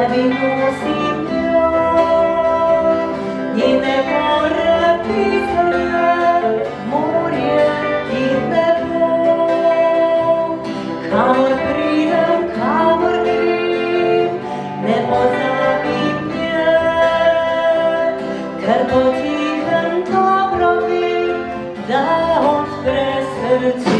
sebi nosim jo, njene gore pisaje, morje in nebo. Kamor pridem, kamor grem, ne pozabim nje, ker po tihem dobro vem, da odpre srce.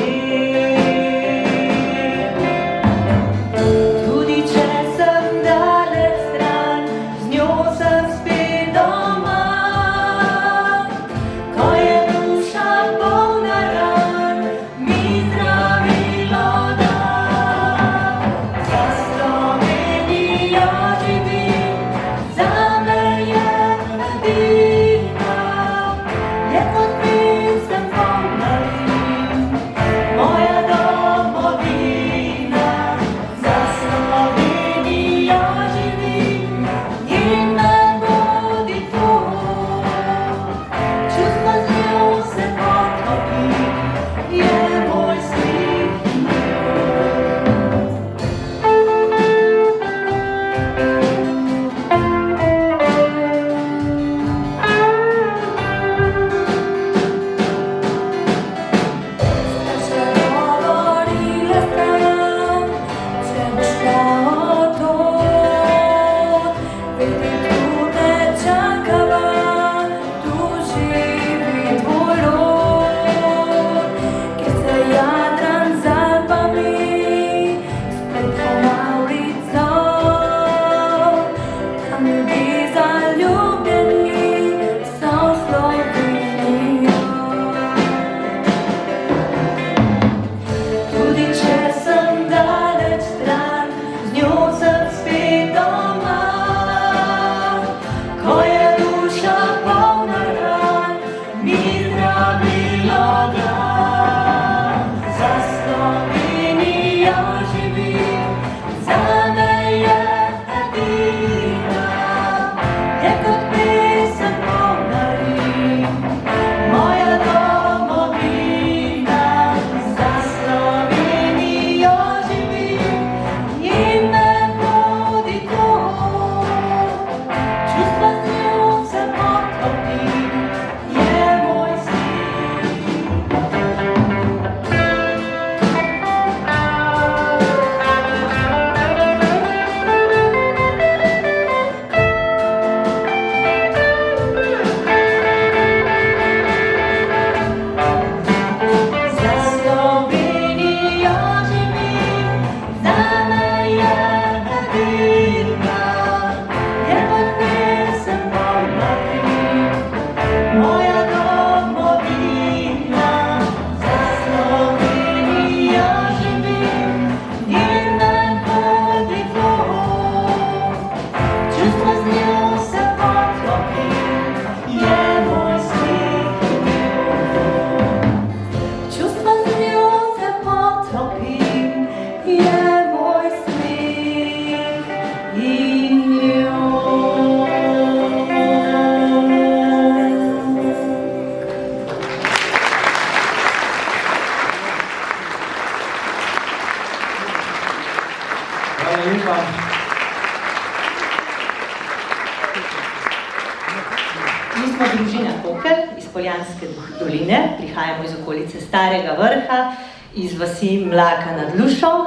Prihajamo iz okolice Starega Vrha, iz vasi Mlaka nad Lušo.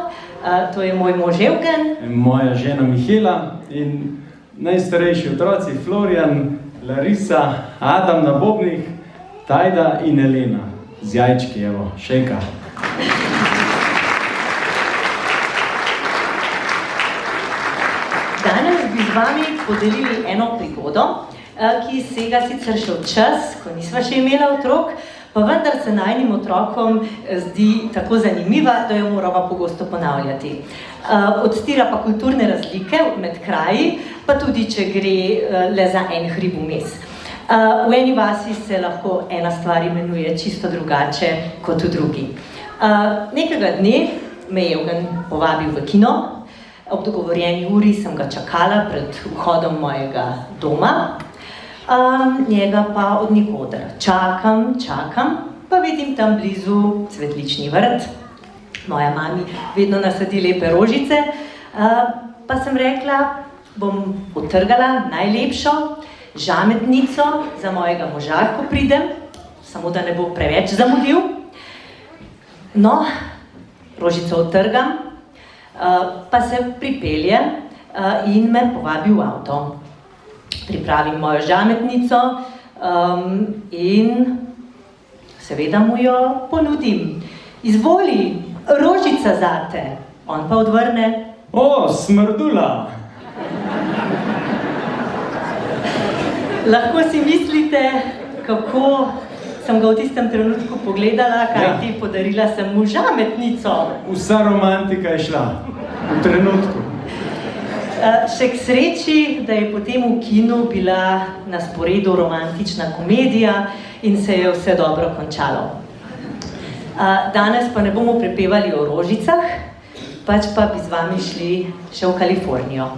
To je moj mož Evgen. Moja žena Mihela in najstarejši otroci Florian, Larisa, Adam na bobnih, Tajda in Elena z jajčki, evo, šejka. Danes bi z vami podelili eno prigodo, ki sega sicer še v čas, ko nisva še imela otrok, pa vendar se najnim otrokom zdi tako zanimiva, da jo morava pogosto ponavljati. Odstira pa kulturne razlike med kraji, pa tudi, če gre le za en hrib vmes. V eni vasi se lahko ena stvar imenuje čisto drugače kot v drugi. Nekega dne me je Evgen povabil v kino. Ob dogovorjeni uri sem ga čakala pred vhodom mojega doma. Njega pa od nikoder. Čakam, pa vidim tam blizu cvetlični vrt. Moja mami vedno nasadi lepe rožice. Pa sem rekla, bom utrgala najlepšo žametnico za mojega moža, ko pridem, samo da ne bo preveč zamudil. No, rožico utrgam, pa se pripeljem in me povabi v avto. Pripravim mojo žametnico in seveda mu jo ponudim. Izvoli, rožica zate. On pa odvrne: O, smrdula! Lahko si mislite, kako sem ga v tistem trenutku pogledala, kajti podarila sem mu žametnico. Vsa romantika je šla v trenutku. Še k sreči, da je potem v kinu bila na sporedu romantična komedija in se je vse dobro končalo. Danes pa ne bomo prepevali o rožicah, pač pa bi z vami šli še v Kalifornijo.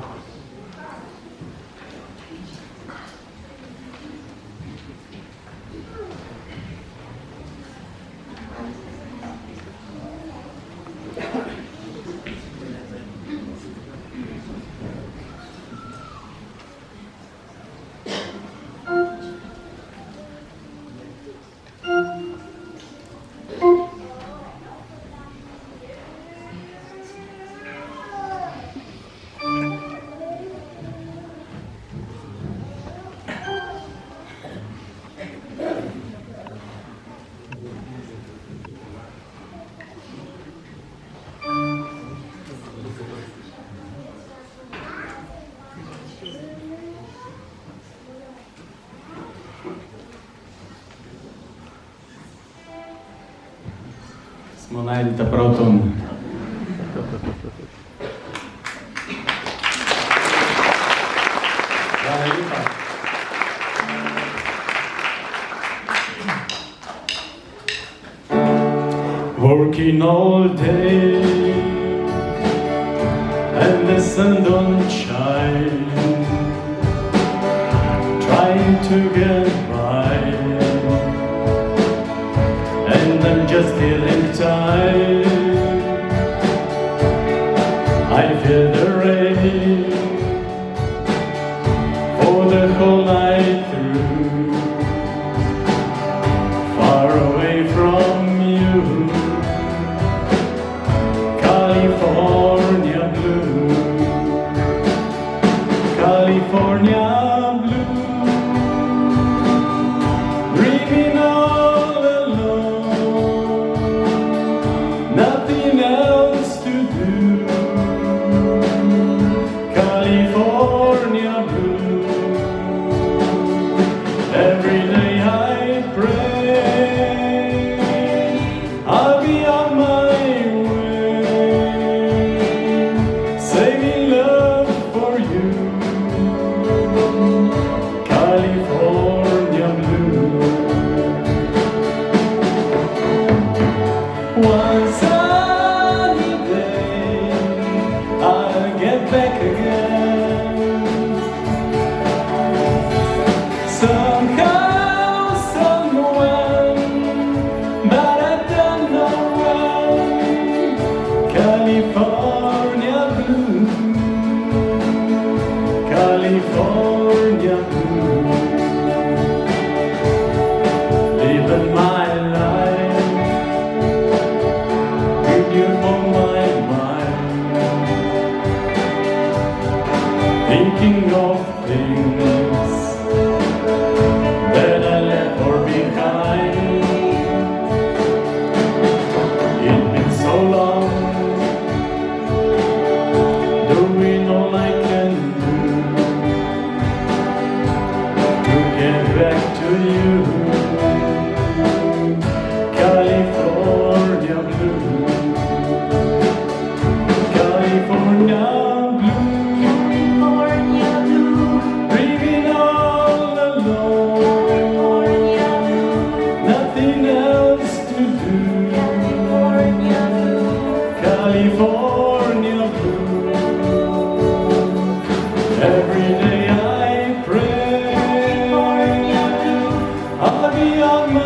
Smo našli ta prav ton. Hvala lepa. Working all day and the sun don't shine, trying to get by, and I'm just killing time. I feel the rain for the whole night through, far away from you, California blue, California blue, dreaming all alone, nothing else to do, California blue. Every day I pray I'll be on my way, saving love for you, California blue. One sunny day I'll get back again, somehow, someone, but I don't know when. California blue, California blue, living my life with you on my mind, thinking of things that I left far behind. It's been so long, doing all I can do to get back to you, California blue, California blue, California blue, dreaming all alone, California blue, nothing else to do, California blue. California blue. Every day I pray I'll be on my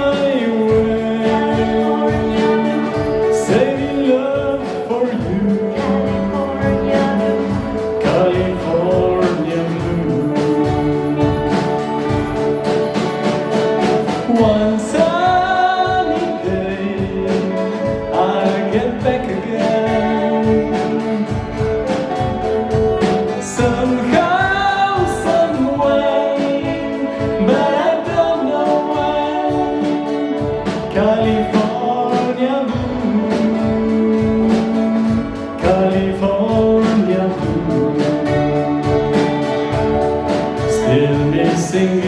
way, saving love for you, California singing